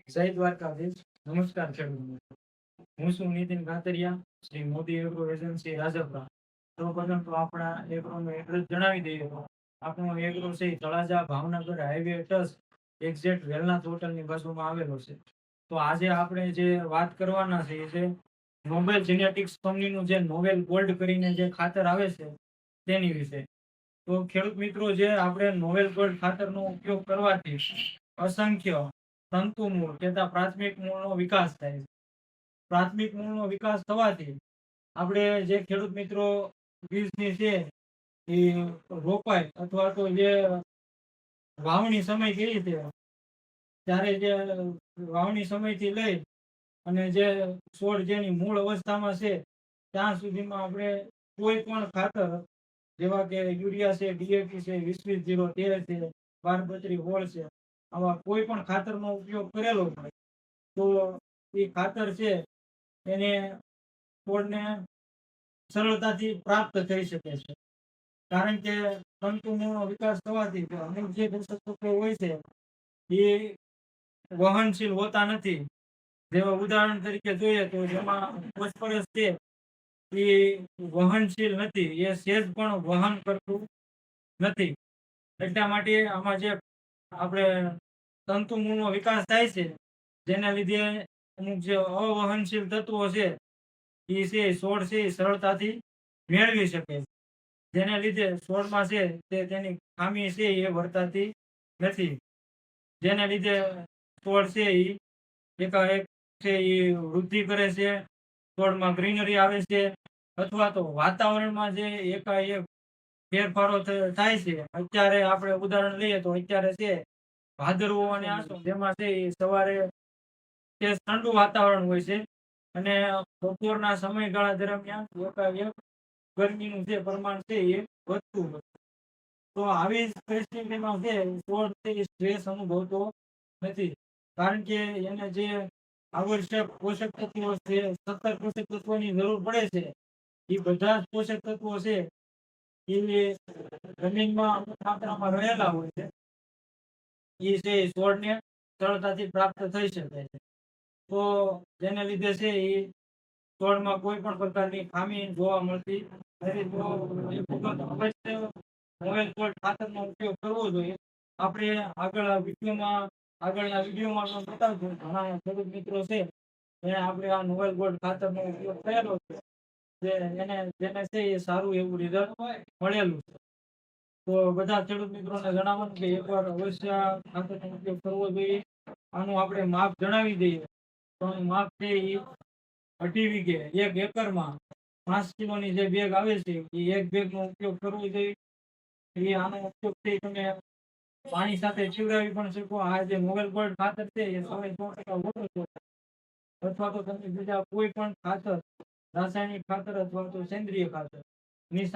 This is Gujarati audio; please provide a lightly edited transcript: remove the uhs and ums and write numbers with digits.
જય દ્વારકાધીશ. નમસ્કાર ખેડૂત મિત્રો. હું છું નીતિન કાતરિયા, શ્રી મોદી એગ્રો એજન્સી રાજપરા. સૌપ્રથમ તો આપણા એગ્રોનું એડ્રેસ જણાવી દઈએ તો આપણો એગ્રો છે ઈ Talaja Bhavnagar highway touch exact Velnath હોટલની બાજુમાં આવેલો છે. તો આજે આપણે જે વાત કરવાના છે એ છે નોબેલ જીનેટિક્સ કંપનીનું જે નોવેલ ગોલ્ડ કરીને જે ખાતર આવે છે તેની વિશે. તો ખેડૂત મિત્રો, જે આપણે નોવેલ ગોલ્ડ ખાતરનો ઉપયોગ કરવાથી અસંખ્ય તંતુ મૂળ તથા પ્રાથમિક મૂળનો વિકાસ થાય છે. પ્રાથમિક મૂળનો વિકાસ થવાથી આપણે જે ખેડૂત મિત્રો બીજની છે એ રોપાય અથવા તો જે વાવણી સમય કરીએ છે ત્યારે જે વાવણી સમયથી લઈ અને જે છોડ જેની મૂળ અવસ્થામાં છે ત્યાં સુધીમાં આપણે કોઈ પણ ખાતર જેવા કે યુરિયા છે, ડીએપી છે, 20-20-0-13 છે, 12-32-16 છે, આવા કોઈ પણ ખાતરનો ઉપયોગ કરેલો હોય તો એ ખાતર છે એને છોડને સરળતાથી પ્રાપ્ત થઈ શકે છે. કારણ કે તંતુમૂળનો વિકાસ થવાથી અમુક જે પોષક તત્વો હોય છે એ વહનશીલ હોતા નથી. જેવા ઉદાહરણ તરીકે જોઈએ તો જેમાં ફોસ્ફરસ છે એ વહનશીલ નથી, એ સહેજ પણ વહન કરતું નથી. એટલા માટે આમાં જે આપણે તંતુમૂળનો વિકાસ થાય છે જેના લીધે અમુક જે અવહનશીલ તત્વો છે એ છે છોડ છે એ સરળતાથી મેળવી શકે છે. જેને લીધે છોડમાં છે તે તેની ખામી છે એ વર્તાતી નથી. જેને લીધે છોડ છે એ એકાએક છે એ વૃદ્ધિ કરે છે, છોડમાં ગ્રીનરી આવે છે, અથવા તો વાતાવરણમાં જે એકાએક ફેરફારો થાય છે. અત્યારે આપણે ઉદાહરણ લઈએ તો અત્યારે છે ભાદરવો અને આસો, જેમાં છે એ સવારે તે ઠંડુ વાતાવરણ હોય છે અને બપોરના સમયગાળા દરમિયાન એકાએક ગરમીનું જે પ્રમાણ છે એ વધતું હોય. તો આવી પરિસ્થિતિમાં છે છોડ છે એ સ્ટ્રેસ અનુભવતો નથી. કારણ કે એને જે આવશ્યક પોષક તત્વો છે, 17 પોષક તત્વોની જરૂર પડે છે, એ બધા જ પોષક તત્વો છે એ જમીનમાં અમુક માત્રામાં રહેલા હોય છે. એ છે છોડને સરળતાથી પ્રાપ્ત થઈ શકે છે. તો જેને લીધે છે એ છોડમાં કોઈ પણ પ્રકારની ખામી જોવા મળતી નથી. તો એ વખત અવશ્ય નોવેલ ગોલ્ડ ખાતરનો ઉપયોગ કરવો જોઈએ. આપણે આગળના વિડીયોમાં પણ બતાવશું. ઘણા ખેડૂત મિત્રો છે એને આપણે આ નોવેલ ગોલ્ડ ખાતરનો ઉપયોગ કરેલો છે, જેને છે એ સારું એવું રિઝલ્ટ મળેલું છે. તો બધા ખેડૂત મિત્રોને જણાવવાનું કે એકવાર અવશ્ય ખાતરનો ઉપયોગ કરવો જોઈએ. આનું આપણે માપ જણાવી દઈએ તો માપ છે એ 2.5 વીઘે 1 એકરમાં 5 કિલોની જે બેગ આવે છે એ એક બેગનો ઉપયોગ કરવો જોઈએ. એ આનો ઉપયોગ થી તમે પાણી સાથે છીવડાવી પણ શકો. આ જે નોવેલ ગોલ્ડ ખાતર છે એ 100% વોટર છે. અથવા તો તમે બીજા કોઈ પણ ખાતર, રાસાયણિક ખાતર અથવા તો સેન્દ્રિય ખાતર ની